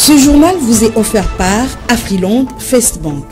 Ce journal vous est offert par Afriland First Bank.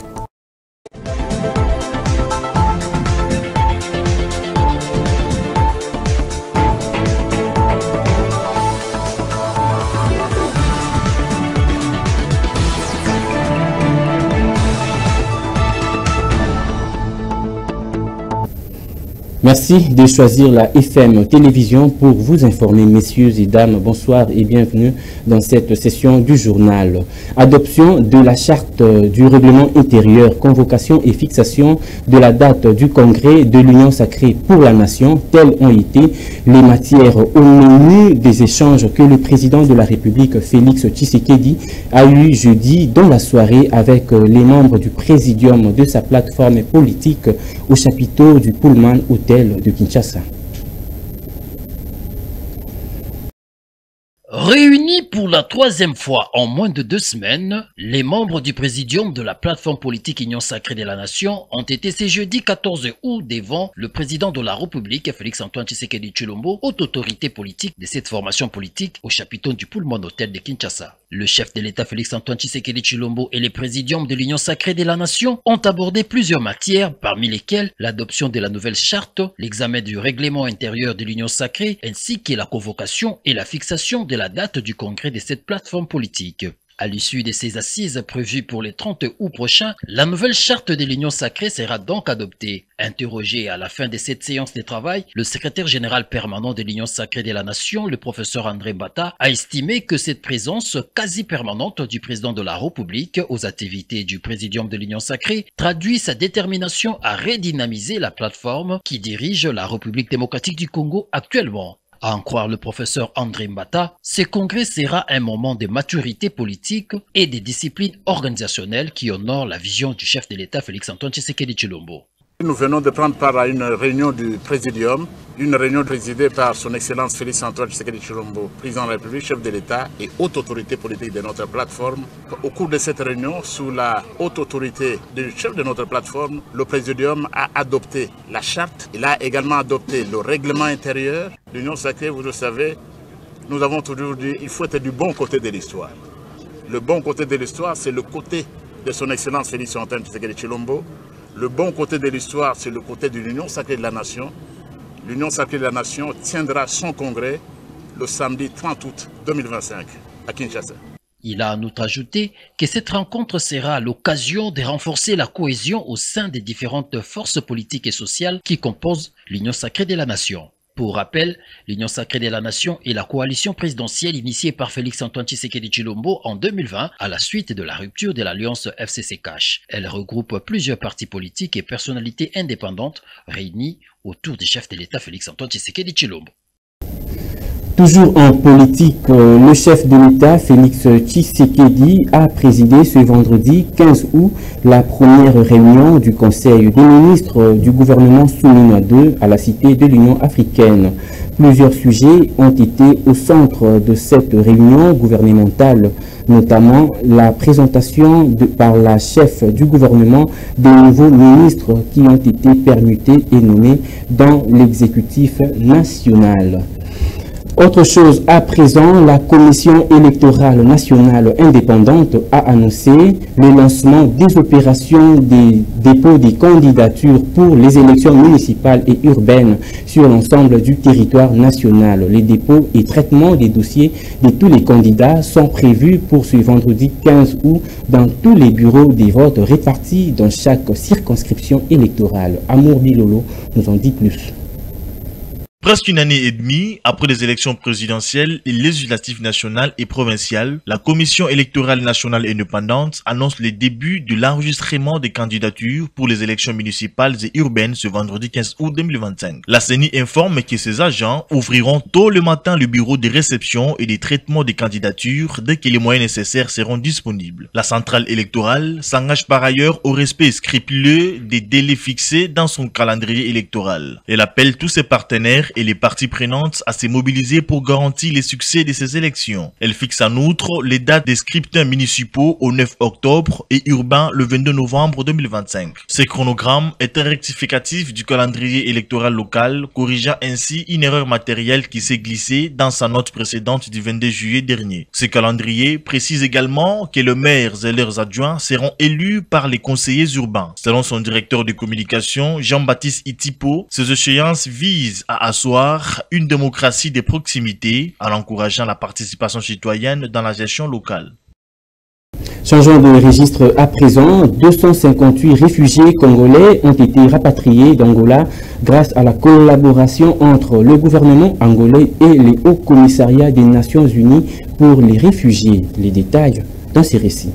Merci de choisir la FM Télévision pour vous informer, messieurs et dames. Bonsoir et bienvenue dans cette session du journal. Adoption de la charte du règlement intérieur, convocation et fixation de la date du congrès de l'Union sacrée pour la nation. Telles ont été les matières au menu des échanges que le président de la République, Félix Tshisekedi, a eu jeudi dans la soirée avec les membres du présidium de sa plateforme politique au chapiteau du Pullman Hotel de Kinshasa. Réunis pour la troisième fois en moins de 2 semaines, les membres du présidium de la plateforme politique Union sacrée de la nation ont été ce jeudi 14 août devant le président de la République, Félix-Antoine Tshisekedi Tshilombo, haute autorité politique de cette formation politique au chapiteau du Pullman Hotel de Kinshasa. Le chef de l'État Félix-Antoine Tshisekedi Tshilombo et les présidiums de l'Union sacrée de la nation ont abordé plusieurs matières, parmi lesquelles l'adoption de la nouvelle charte, l'examen du règlement intérieur de l'Union sacrée, ainsi que la convocation et la fixation de la date du congrès de cette plateforme politique. À l'issue de ces assises prévues pour le 30 août prochain, la nouvelle charte de l'Union sacrée sera donc adoptée. Interrogé à la fin de cette séance de travail, le secrétaire général permanent de l'Union sacrée de la nation, le professeur André Mbata, a estimé que cette présence quasi permanente du président de la République aux activités du présidium de l'Union sacrée traduit sa détermination à redynamiser la plateforme qui dirige la République démocratique du Congo actuellement. À en croire le professeur André Mbata, ce congrès sera un moment de maturité politique et de discipline organisationnelle qui honore la vision du chef de l'État Félix-Antoine Tshisekedi Tshilombo. Nous venons de prendre part à une réunion du Présidium, une réunion présidée par son Excellence Félix-Antoine Tshisekedi Tshilombo, président de la République, chef de l'État et haute autorité politique de notre plateforme. Au cours de cette réunion, sous la haute autorité du chef de notre plateforme, le Présidium a adopté la charte. Il a également adopté le règlement intérieur. L'Union sacrée, vous le savez, nous avons toujours dit qu'il faut être du bon côté de l'histoire. Le bon côté de l'histoire, c'est le côté de son Excellence Félix-Antoine Tshisekedi Tshilombo. Le bon côté de l'histoire, c'est le côté de l'Union sacrée de la nation. L'Union sacrée de la nation tiendra son congrès le samedi 30 août 2025 à Kinshasa. Il a en outre ajouté que cette rencontre sera l'occasion de renforcer la cohésion au sein des différentes forces politiques et sociales qui composent l'Union sacrée de la nation. Pour rappel, l'Union sacrée de la nation est la coalition présidentielle initiée par Félix-Antoine Tshisekedi Tshilombo en 2020 à la suite de la rupture de l'alliance FCC-CACH. Elle regroupe plusieurs partis politiques et personnalités indépendantes réunies autour du chef de l'État Félix-Antoine Tshisekedi Tshilombo. Toujours en politique, le chef de l'État, Félix Tshisekedi, a présidé ce vendredi 15 août la première réunion du Conseil des ministres du gouvernement Soumina II à la Cité de l'Union africaine. Plusieurs sujets ont été au centre de cette réunion gouvernementale, notamment la présentation par la chef du gouvernement des nouveaux ministres qui ont été permutés et nommés dans l'exécutif national. Autre chose à présent, la Commission électorale nationale indépendante a annoncé le lancement des opérations des dépôts des candidatures pour les élections municipales et urbaines sur l'ensemble du territoire national. Les dépôts et traitements des dossiers de tous les candidats sont prévus pour ce vendredi 15 août dans tous les bureaux des votes répartis dans chaque circonscription électorale. Amour Bilolo nous en dit plus. Presque une année et demie après les élections présidentielles et législatives nationales et provinciales, la Commission électorale nationale indépendante annonce le début de l'enregistrement des candidatures pour les élections municipales et urbaines ce vendredi 15 août 2025. La CENI informe que ses agents ouvriront tôt le matin le bureau de réception et de traitement des candidatures dès que les moyens nécessaires seront disponibles. La centrale électorale s'engage par ailleurs au respect scrupuleux des délais fixés dans son calendrier électoral. Elle appelle tous ses partenaires et les parties prenantes à se mobiliser pour garantir les succès de ces élections. Elle fixe en outre les dates des scrutins municipaux au 9 octobre et urbains le 22 novembre 2025. Ce chronogramme est un rectificatif du calendrier électoral local, corrigeant ainsi une erreur matérielle qui s'est glissée dans sa note précédente du 22 juillet dernier. Ce calendrier précise également que les maires et leurs adjoints seront élus par les conseillers urbains. Selon son directeur de communication, Jean-Baptiste Itipo, ces échéances visent à asseoir une démocratie de proximité en encourageant la participation citoyenne dans la gestion locale. Changeons de registre à présent, 258 réfugiés congolais ont été rapatriés d'Angola grâce à la collaboration entre le gouvernement angolais et les hauts commissariats des Nations Unies pour les réfugiés. Les détails dans ces récits.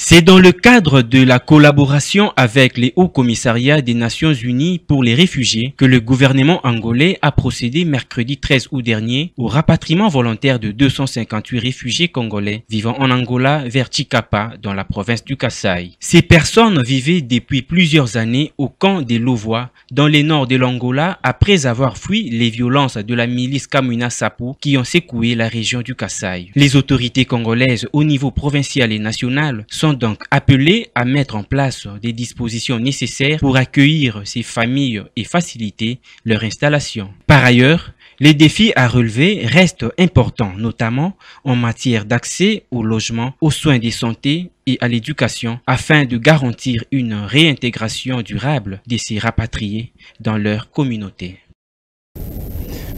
C'est dans le cadre de la collaboration avec les hauts commissariats des Nations Unies pour les réfugiés que le gouvernement angolais a procédé mercredi 13 août dernier au rapatriement volontaire de 258 réfugiés congolais vivant en Angola vers Chikapa dans la province du Kasaï. Ces personnes vivaient depuis plusieurs années au camp des Lovois dans le nord de l'Angola après avoir fui les violences de la milice Kamwina Sapu qui ont secoué la région du Kasaï. Les autorités congolaises au niveau provincial et national sont donc appelés à mettre en place des dispositions nécessaires pour accueillir ces familles et faciliter leur installation. Par ailleurs, les défis à relever restent importants, notamment en matière d'accès au logement, aux soins de santé et à l'éducation, afin de garantir une réintégration durable de ces rapatriés dans leur communauté.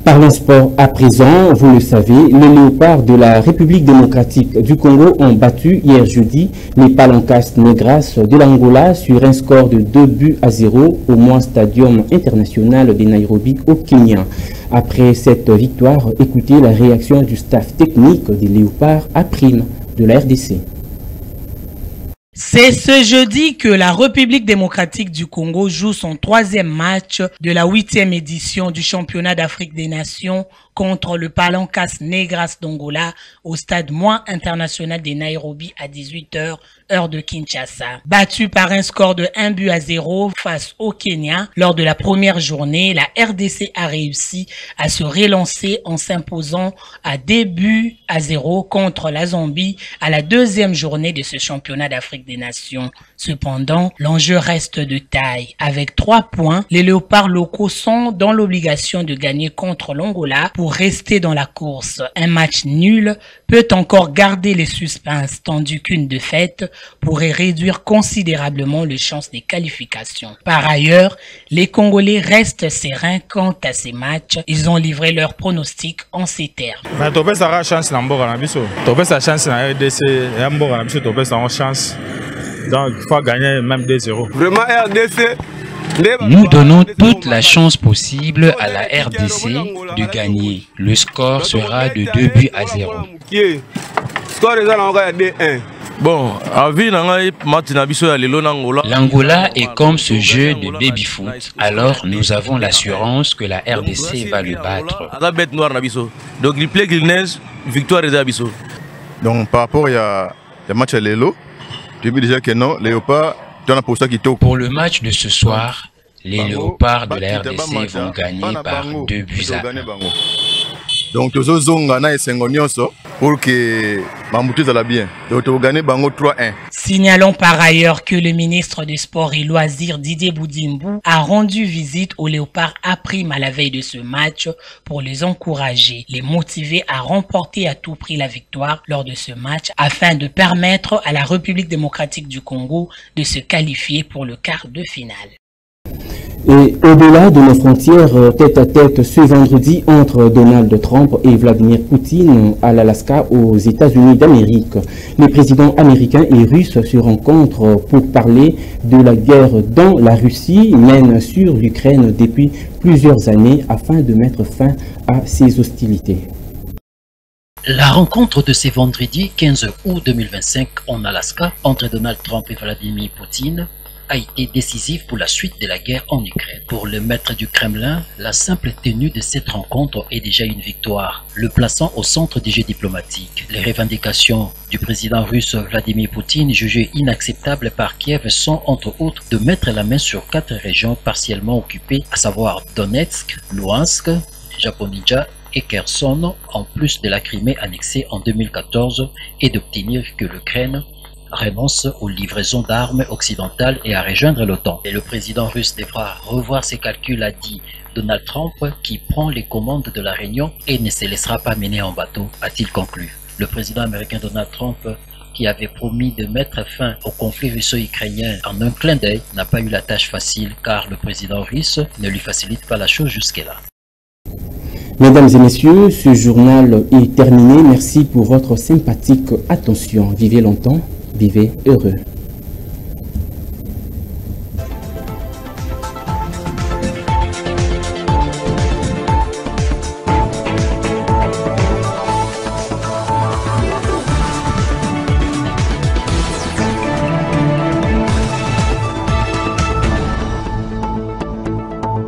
Parlons sport à présent, vous le savez, les léopards de la République démocratique du Congo ont battu hier jeudi les Palancas Negras de l'Angola sur un score de 2-0 au Moi Stadium international de Nairobi au Kenya. Après cette victoire, écoutez la réaction du staff technique des léopards à prime de la RDC. C'est ce jeudi que la République démocratique du Congo joue son 3e match de la 8e édition du championnat d'Afrique des Nations contre le Palancas Negras d'Angola au stade Moi international de Nairobi à 18 h, heure de Kinshasa. Battu par un score de 1-0 face au Kenya lors de la première journée, la RDC a réussi à se relancer en s'imposant à 2-0 contre la Zambie à la 2e journée de ce championnat d'Afrique des Nations. Cependant, l'enjeu reste de taille. Avec 3 points, les léopards locaux sont dans l'obligation de gagner contre l'Angola pour rester dans la course. Un match nul peut encore garder les suspens, tandis qu'une défaite pourrait réduire considérablement les chances des qualifications. Par ailleurs, les Congolais restent sereins quant à ces matchs. Ils ont livré leurs pronostics en ces termes. Donc, il faut gagner même 2-0. Vraiment, RDC. Nous donnons toute la chance possible à la RDC de gagner. Le score sera de 2-0. Bon, l'Angola est comme ce jeu de baby-foot, alors nous avons l'assurance que la RDC va le battre. Donc, il plaît qu'il neige, victoire des Abisso. Donc, par rapport à le match à l'Elo, je dis déjà que non, Léopard, pour le match de ce soir, les léopards de la RDC vont gagner par 2-1. Donc, tous les gens pour que Mamoutou aille bien. Donc, tu vas gagner 3-1. Signalons par ailleurs que le ministre des Sports et Loisirs Didier Boudimbu a rendu visite aux léopards à prime à la veille de ce match pour les encourager, les motiver à remporter à tout prix la victoire lors de ce match afin de permettre à la République démocratique du Congo de se qualifier pour le quart de finale. Et au-delà de nos frontières, tête-à-tête ce vendredi entre Donald Trump et Vladimir Poutine à l'Alaska aux États-Unis d'Amérique. Les présidents américains et russes se rencontrent pour parler de la guerre dont la Russie mène sur l'Ukraine depuis plusieurs années afin de mettre fin à ces hostilités. La rencontre de ce vendredi 15 août 2025 en Alaska entre Donald Trump et Vladimir Poutine a été décisif pour la suite de la guerre en Ukraine. Pour le maître du Kremlin, la simple tenue de cette rencontre est déjà une victoire, le plaçant au centre des jeux diplomatiques. Les revendications du président russe Vladimir Poutine, jugées inacceptables par Kiev, sont entre autres de mettre la main sur 4 régions partiellement occupées, à savoir Donetsk, Luhansk, Zaporizhzhia et Kherson, en plus de la Crimée annexée en 2014, et d'obtenir que l'Ukraine renonce aux livraisons d'armes occidentales et à rejoindre l'OTAN. Et le président russe devra revoir ses calculs, a dit Donald Trump, qui prend les commandes de la réunion et ne se laissera pas mener en bateau, a-t-il conclu. Le président américain Donald Trump, qui avait promis de mettre fin au conflit russo-ukrainien en un clin d'œil, n'a pas eu la tâche facile car le président russe ne lui facilite pas la chose jusque-là. Mesdames et messieurs, ce journal est terminé. Merci pour votre sympathique attention. Vivez longtemps, vivez heureux.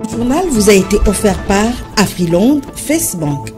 Le journal vous a été offert par Afriland Facebook.